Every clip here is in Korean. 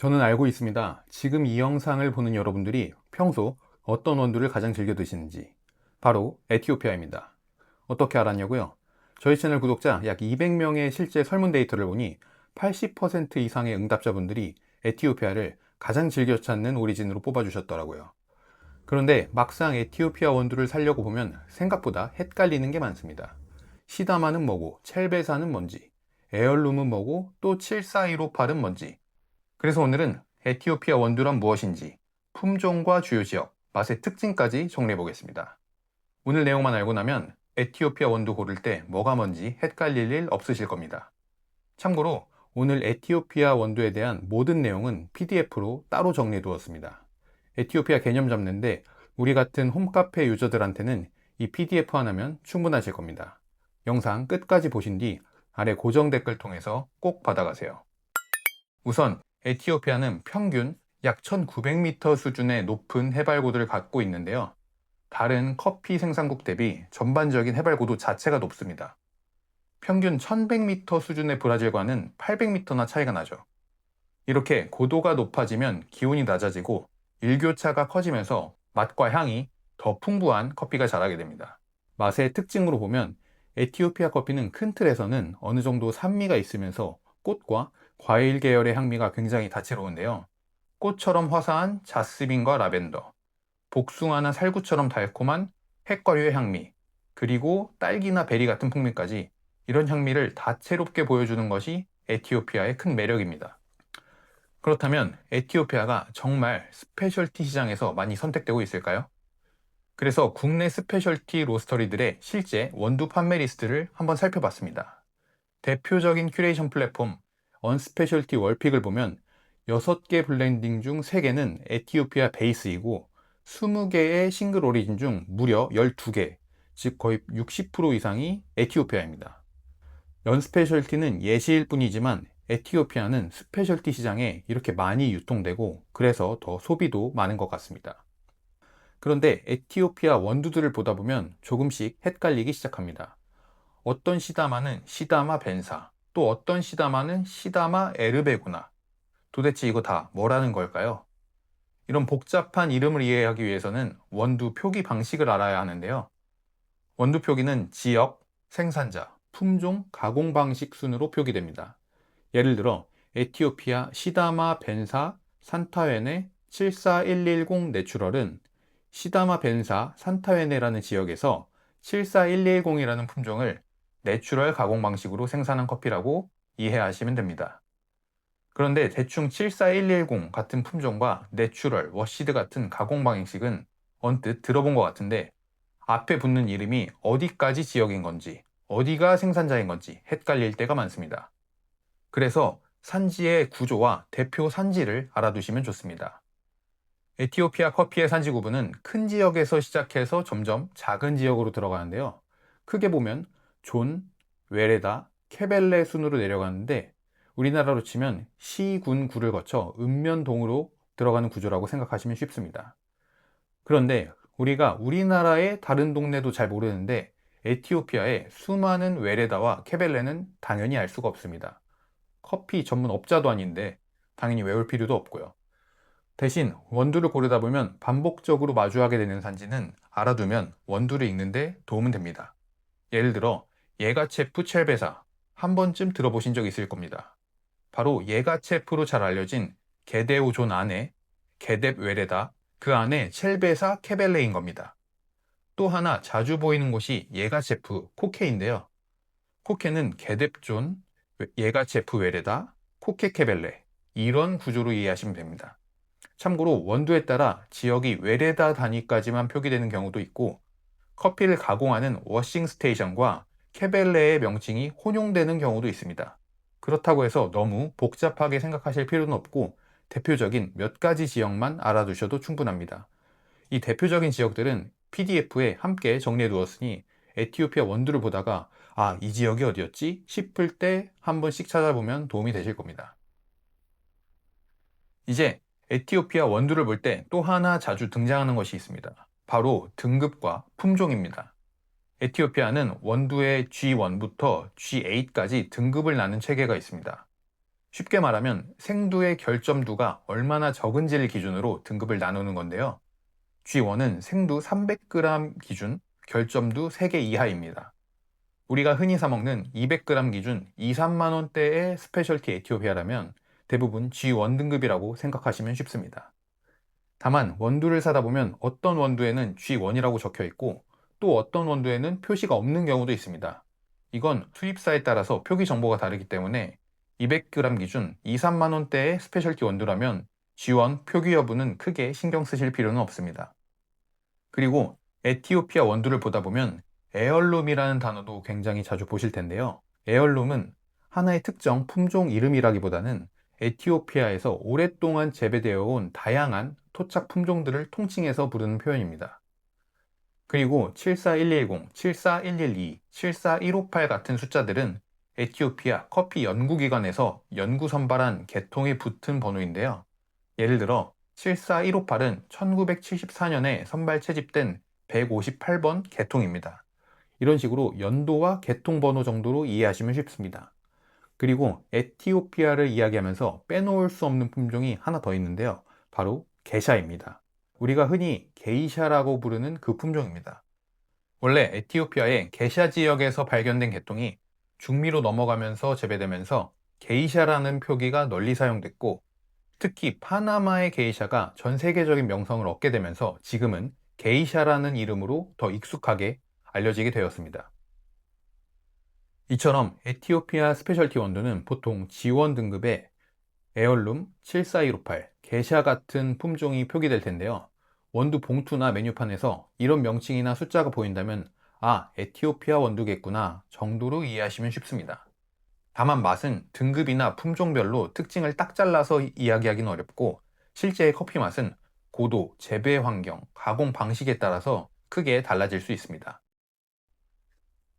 저는 알고 있습니다. 지금 이 영상을 보는 여러분들이 평소 어떤 원두를 가장 즐겨 드시는지. 바로 에티오피아입니다. 어떻게 알았냐고요? 저희 채널 구독자 약 200명의 실제 설문 데이터를 보니 80% 이상의 응답자분들이 에티오피아를 가장 즐겨 찾는 오리진으로 뽑아주셨더라고요. 그런데 막상 에티오피아 원두를 사려고 보면 생각보다 헷갈리는 게 많습니다. 시다마는 뭐고, 첼베사는 뭔지, 에얼룸은 뭐고, 또 7415팔은 뭔지. 그래서 오늘은 에티오피아 원두란 무엇인지, 품종과 주요 지역, 맛의 특징까지 정리해 보겠습니다. 오늘 내용만 알고 나면 에티오피아 원두 고를 때 뭐가 뭔지 헷갈릴 일 없으실 겁니다. 참고로 오늘 에티오피아 원두에 대한 모든 내용은 PDF로 따로 정리해 두었습니다. 에티오피아 개념 잡는데 우리 같은 홈카페 유저들한테는 이 PDF 하나면 충분하실 겁니다. 영상 끝까지 보신 뒤 아래 고정 댓글 통해서 꼭 받아가세요. 우선 에티오피아는 평균 약 1900m 수준의 높은 해발고도를 갖고 있는데요. 다른 커피 생산국 대비 전반적인 해발고도 자체가 높습니다. 평균 1100m 수준의 브라질과는 800m나 차이가 나죠. 이렇게 고도가 높아지면 기온이 낮아지고 일교차가 커지면서 맛과 향이 더 풍부한 커피가 자라게 됩니다. 맛의 특징으로 보면 에티오피아 커피는 큰 틀에서는 어느 정도 산미가 있으면서 꽃과 과일 계열의 향미가 굉장히 다채로운데요. 꽃처럼 화사한 자스민과 라벤더, 복숭아나 살구처럼 달콤한 핵과류의 향미, 그리고 딸기나 베리 같은 풍미까지 이런 향미를 다채롭게 보여주는 것이 에티오피아의 큰 매력입니다. 그렇다면 에티오피아가 정말 스페셜티 시장에서 많이 선택되고 있을까요? 그래서 국내 스페셜티 로스터리들의 실제 원두 판매 리스트를 한번 살펴봤습니다. 대표적인 큐레이션 플랫폼 언스페셜티 월픽을 보면 6개 블렌딩 중 3개는 에티오피아 베이스이고 20개의 싱글 오리진 중 무려 12개, 즉 거의 60% 이상이 에티오피아입니다. 연스페셜티는 예시일 뿐이지만 에티오피아는 스페셜티 시장에 이렇게 많이 유통되고 그래서 더 소비도 많은 것 같습니다. 그런데 에티오피아 원두들을 보다 보면 조금씩 헷갈리기 시작합니다. 어떤 시다마는 시다마 벤사, 또 어떤 시다마는 시다마 에르베구나. 도대체 이거 다 뭐라는 걸까요? 이런 복잡한 이름을 이해하기 위해서는 원두 표기 방식을 알아야 하는데요. 원두 표기는 지역, 생산자, 품종, 가공 방식 순으로 표기됩니다. 예를 들어 에티오피아 시다마 벤사 산타웨네 74110 내추럴은 시다마 벤사 산타웨네라는 지역에서 74110이라는 품종을 내추럴 가공 방식으로 생산한 커피라고 이해하시면 됩니다. 그런데 대충 74110 같은 품종과 내추럴, 워시드 같은 가공 방식은 언뜻 들어본 것 같은데 앞에 붙는 이름이 어디까지 지역인 건지, 어디가 생산자인 건지 헷갈릴 때가 많습니다. 그래서 산지의 구조와 대표 산지를 알아두시면 좋습니다. 에티오피아 커피의 산지 구분은 큰 지역에서 시작해서 점점 작은 지역으로 들어가는데요. 크게 보면 존, 웨레다, 케벨레 순으로 내려가는데 우리나라로 치면 시, 군, 구를 거쳐 읍면동으로 들어가는 구조라고 생각하시면 쉽습니다. 그런데 우리가 우리나라의 다른 동네도 잘 모르는데 에티오피아의 수많은 웨레다와 케벨레는 당연히 알 수가 없습니다. 커피 전문 업자도 아닌데 당연히 외울 필요도 없고요. 대신 원두를 고르다 보면 반복적으로 마주하게 되는 산지는 알아두면 원두를 읽는데 도움은 됩니다. 예를 들어 예가체프 첼베사 한 번쯤 들어보신 적 있을 겁니다. 바로 예가체프로 잘 알려진 게데오존 안에 게뎁 웨레다, 그 안에 첼베사 케벨레인 겁니다. 또 하나 자주 보이는 곳이 예가체프 코케인데요. 코케는 게뎁존, 예가체프 웨레다, 코케 케벨레 이런 구조로 이해하시면 됩니다. 참고로 원두에 따라 지역이 웨레다 단위까지만 표기되는 경우도 있고 커피를 가공하는 워싱 스테이션과 케벨레의 명칭이 혼용되는 경우도 있습니다. 그렇다고 해서 너무 복잡하게 생각하실 필요는 없고 대표적인 몇 가지 지역만 알아두셔도 충분합니다. 이 대표적인 지역들은 PDF에 함께 정리해 두었으니 에티오피아 원두를 보다가 이 지역이 어디였지? 싶을 때 한 번씩 찾아보면 도움이 되실 겁니다. 이제 에티오피아 원두를 볼 때 또 하나 자주 등장하는 것이 있습니다. 바로 등급과 품종입니다. 에티오피아는 원두의 G1부터 G8까지 등급을 나눈 체계가 있습니다. 쉽게 말하면 생두의 결점도가 얼마나 적은지를 기준으로 등급을 나누는 건데요. G1은 생두 300g 기준 결점도 3개 이하입니다. 우리가 흔히 사 먹는 200g 기준 2, 3만 원대의 스페셜티 에티오피아라면 대부분 G1 등급이라고 생각하시면 쉽습니다. 다만 원두를 사다 보면 어떤 원두에는 G1이라고 적혀 있고 또 어떤 원두에는 표시가 없는 경우도 있습니다. 이건 수입사에 따라서 표기 정보가 다르기 때문에 200g 기준 2, 3만 원대의 스페셜티 원두라면 G1 표기 여부는 크게 신경 쓰실 필요는 없습니다. 그리고 에티오피아 원두를 보다 보면 에얼룸이라는 단어도 굉장히 자주 보실 텐데요. 에얼룸은 하나의 특정 품종 이름이라기보다는 에티오피아에서 오랫동안 재배되어 온 다양한 토착 품종들을 통칭해서 부르는 표현입니다. 그리고 74110, 74112, 74158 같은 숫자들은 에티오피아 커피 연구기관에서 연구 선발한 계통에 붙은 번호인데요. 예를 들어 74158은 1974년에 선발 채집된 158번 계통입니다. 이런 식으로 연도와 계통 번호 정도로 이해하시면 쉽습니다. 그리고 에티오피아를 이야기하면서 빼놓을 수 없는 품종이 하나 더 있는데요. 바로 게샤입니다. 우리가 흔히 게이샤라고 부르는 그 품종입니다. 원래 에티오피아의 게샤 지역에서 발견된 계통이 중미로 넘어가면서 재배되면서 게이샤라는 표기가 널리 사용됐고 특히 파나마의 게이샤가 전 세계적인 명성을 얻게 되면서 지금은 게이샤라는 이름으로 더 익숙하게 알려지게 되었습니다. 이처럼 에티오피아 스페셜티 원두는 보통 G1 등급의 에얼룸 74158, 게샤 같은 품종이 표기될 텐데요. 원두 봉투나 메뉴판에서 이런 명칭이나 숫자가 보인다면 아, 에티오피아 원두겠구나 정도로 이해하시면 쉽습니다. 다만 맛은 등급이나 품종별로 특징을 딱 잘라서 이야기하기는 어렵고 실제 커피 맛은 고도, 재배 환경, 가공 방식에 따라서 크게 달라질 수 있습니다.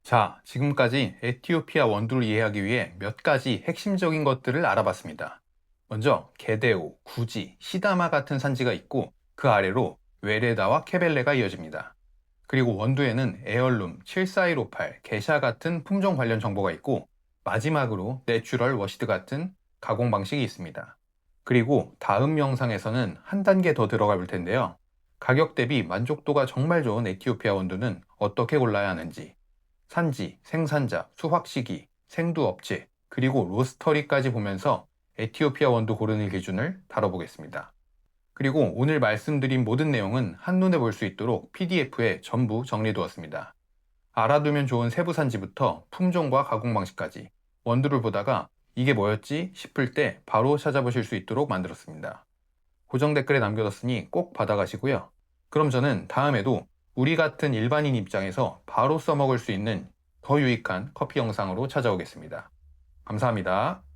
자, 지금까지 에티오피아 원두를 이해하기 위해 몇 가지 핵심적인 것들을 알아봤습니다. 먼저 게데오, 구지, 시다마 같은 산지가 있고 그 아래로 웨레다와 케벨레가 이어집니다. 그리고 원두에는 에얼룸, 74158, 게샤 같은 품종 관련 정보가 있고 마지막으로 내추럴 워시드 같은 가공 방식이 있습니다. 그리고 다음 영상에서는 한 단계 더 들어가 볼 텐데요. 가격 대비 만족도가 정말 좋은 에티오피아 원두는 어떻게 골라야 하는지, 산지, 생산자, 수확 시기, 생두 업체, 그리고 로스터리까지 보면서 에티오피아 원두 고르는 기준을 다뤄보겠습니다. 그리고 오늘 말씀드린 모든 내용은 한눈에 볼 수 있도록 PDF에 전부 정리해두었습니다. 알아두면 좋은 세부 산지부터 품종과 가공 방식까지 원두를 보다가 이게 뭐였지 싶을 때 바로 찾아보실 수 있도록 만들었습니다. 고정 댓글에 남겨뒀으니 꼭 받아가시고요. 그럼 저는 다음에도 우리 같은 일반인 입장에서 바로 써먹을 수 있는 더 유익한 커피 영상으로 찾아오겠습니다. 감사합니다.